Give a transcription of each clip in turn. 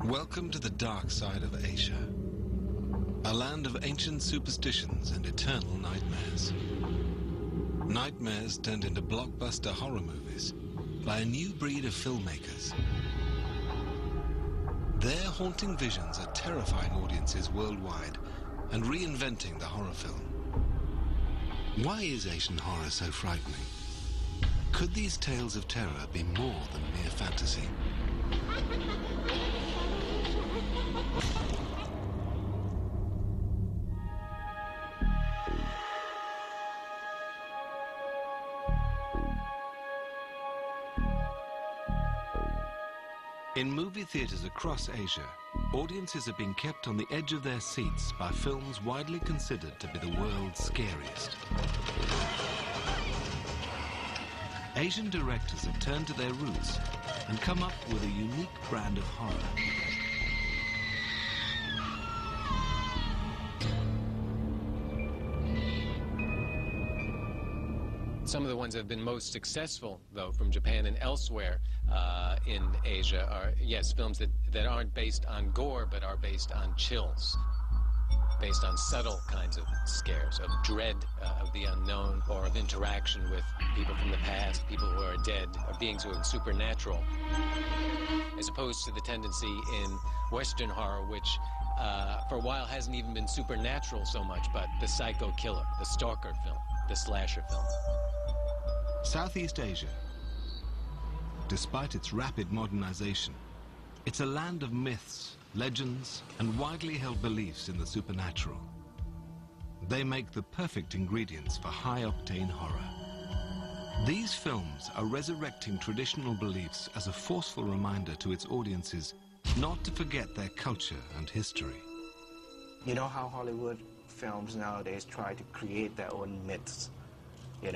Welcome to the dark side of Asia, a land of ancient superstitions and eternal nightmares. Nightmares turned into blockbuster horror movies by a new breed of filmmakers. Their haunting visions are terrifying audiences worldwide and reinventing the horror film. Why is Asian horror so frightening? Could these tales of terror be more than mere fantasy? In movie theaters across Asia, audiences have been kept on the edge of their seats by films widely considered to be the world's scariest. Asian directors have turned to their roots and come up with a unique brand of horror. Some of the ones that have been most successful, though, from Japan and elsewhere in Asia are, yes, films that aren't based on gore, but are based on chills, based on subtle kinds of scares, of dread of the unknown, or of interaction with people from the past, people who are dead, or beings who are supernatural, as opposed to the tendency in Western horror, which for a while hasn't even been supernatural so much, but the psycho killer, the stalker film, the slasher film. Southeast Asia, despite its rapid modernization, it's a land of myths, legends, and widely held beliefs in the supernatural. They make the perfect ingredients for high-octane horror. These films are resurrecting traditional beliefs as a forceful reminder to its audiences not to forget their culture and history. You know how Hollywood films nowadays try to create their own myths,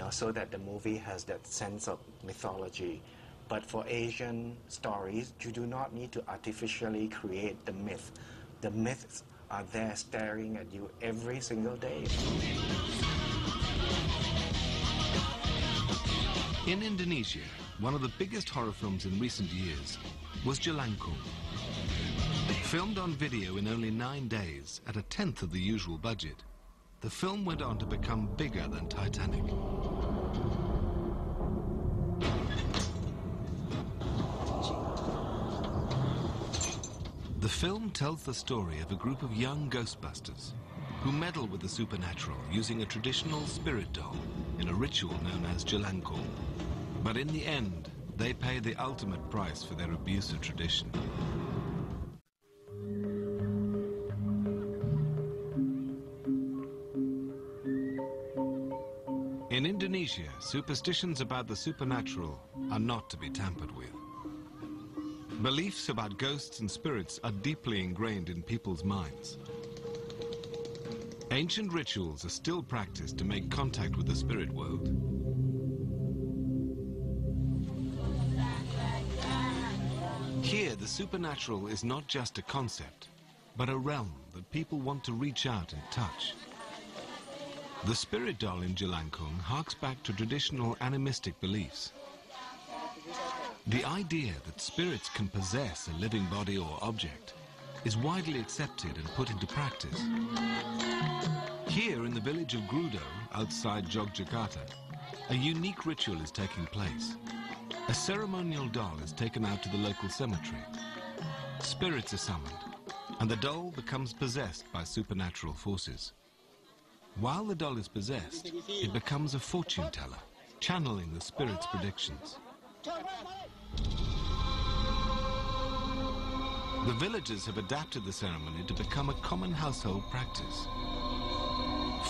so that the movie has that sense of mythology. But for Asian stories, you do not need to artificially create the myth. The myths are there staring at you every single day. In Indonesia, one of the biggest horror films in recent years was Jelangkung. Filmed on video in only 9 days at a tenth of the usual budget, the film went on to become bigger than Titanic. The film tells the story of a group of young Ghostbusters who meddle with the supernatural using a traditional spirit doll in a ritual known as Jelangkung. But in the end, they pay the ultimate price for their abuse of tradition. In Indonesia, superstitions about the supernatural are not to be tampered with. Beliefs about ghosts and spirits are deeply ingrained in people's minds. Ancient rituals are still practiced to make contact with the spirit world. Here, the supernatural is not just a concept, but a realm that people want to reach out and touch. The spirit doll in Jelangkung harks back to traditional animistic beliefs. The idea that spirits can possess a living body or object is widely accepted and put into practice. Here in the village of Grudo, outside Yogyakarta, a unique ritual is taking place. A ceremonial doll is taken out to the local cemetery. Spirits are summoned, and the doll becomes possessed by supernatural forces. While the doll is possessed, it becomes a fortune teller, channeling the spirit's predictions. The villagers have adapted the ceremony to become a common household practice.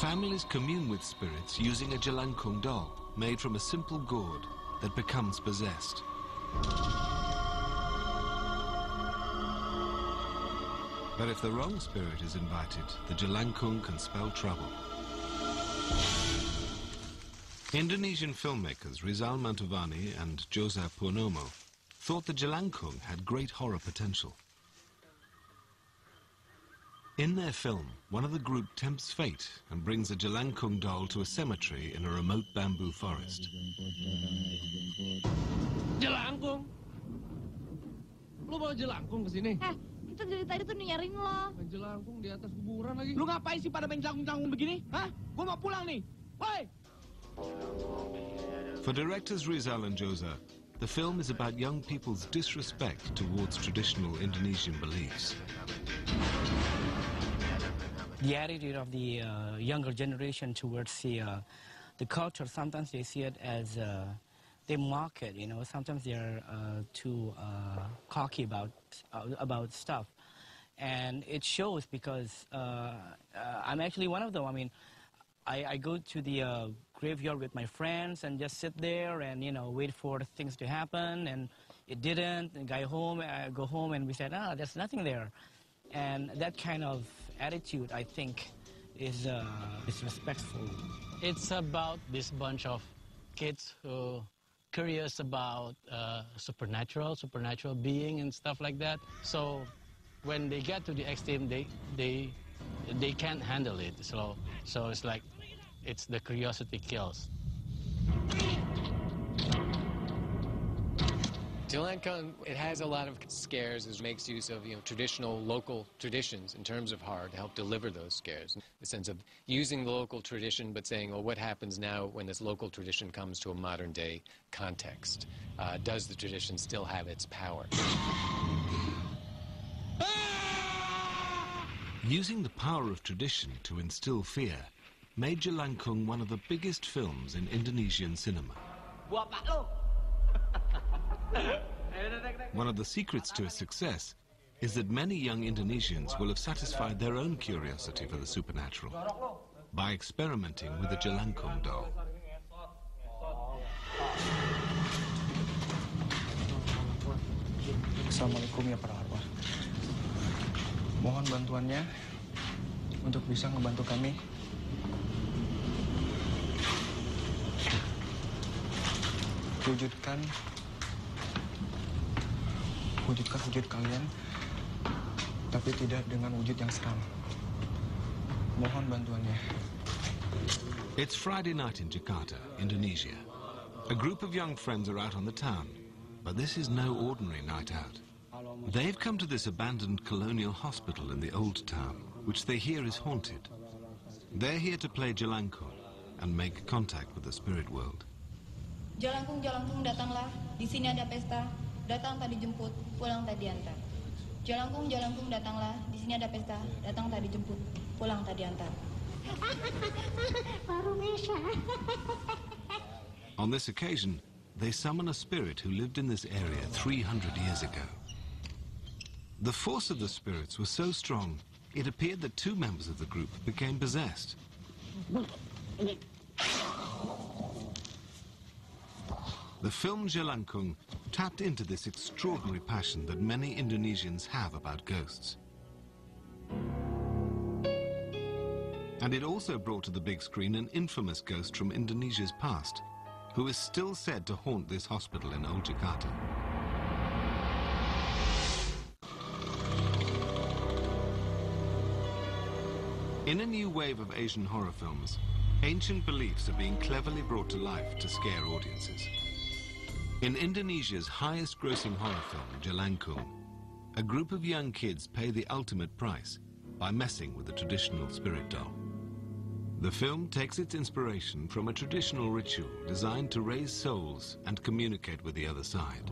Families commune with spirits using a Jelangkung doll made from a simple gourd that becomes possessed. But if the wrong spirit is invited, the Jelangkung can spell trouble. Indonesian filmmakers Rizal Mantovani and Joseph Purnomo thought the Jelangkung had great horror potential. In their film, one of the group tempts fate and brings a Jelangkung doll to a cemetery in a remote bamboo forest. Jelangkung? Lu bawa Jelangkung ke sini? kita dari tadi tuh nyariin lo. Main jelangkung di atas kuburan lagi. Lu ngapain sih pada main jelangkung begini? Hah? Gua mau pulang nih. Woi! For directors Rizal and Joza, the film is about young people's disrespect towards traditional Indonesian beliefs. The attitude of the younger generation towards the culture, sometimes they see it as they mock it, you know. Sometimes they're too cocky about stuff, and it shows because I'm actually one of them. I mean, I go to the graveyard with my friends and just sit there and, you know, wait for things to happen, and it didn't. And I go home and we said, there's nothing there, and that kind of attitude, I think, is disrespectful. It's about this bunch of kids who curious about supernatural being and stuff like that. So when they get to the extreme, they can't handle it. So it's like it's the curiosity kills. Jelangkung, it has a lot of scares. It makes use of traditional local traditions in terms of horror to help deliver those scares. The sense of using the local tradition but saying, well, what happens now when this local tradition comes to a modern day context? Does the tradition still have its power? Using the power of tradition to instill fear made Jelangkung one of the biggest films in Indonesian cinema. One of the secrets to its success is that many young Indonesians will have satisfied their own curiosity for the supernatural by experimenting with the Jelangkung doll. Assalamualaikum ya para arwah. Mohon bantuannya untuk bisa ngebantu kami. Wujudkan wujud kalian, tapi tidak dengan wujud yang seram. Mohon bantuannya. It's Friday night in Jakarta, Indonesia. A group of young friends are out on the town, but this is no ordinary night out. They've come to this abandoned colonial hospital in the old town, which they hear is haunted. They're here to play Jelangkung and make contact with the spirit world. Jelangkung, Jelangkung, datanglah. Di sini ada pesta. Datang tadi jemput, pulang tadi antar. Jelangkung, Jelangkung, datanglah. Di sini ada pesta. Datang tadi jemput, pulang tadi antar. On this occasion, they summon a spirit who lived in this area 300 years ago. The force of the spirits was so strong, it appeared that two members of the group became possessed. The film Jelangkung tapped into this extraordinary passion that many Indonesians have about ghosts. And it also brought to the big screen an infamous ghost from Indonesia's past, who is still said to haunt this hospital in Old Jakarta. In a new wave of Asian horror films, ancient beliefs are being cleverly brought to life to scare audiences. In Indonesia's highest-grossing horror film, Jelangkung, a group of young kids pay the ultimate price by messing with the traditional spirit doll. The film takes its inspiration from a traditional ritual designed to raise souls and communicate with the other side.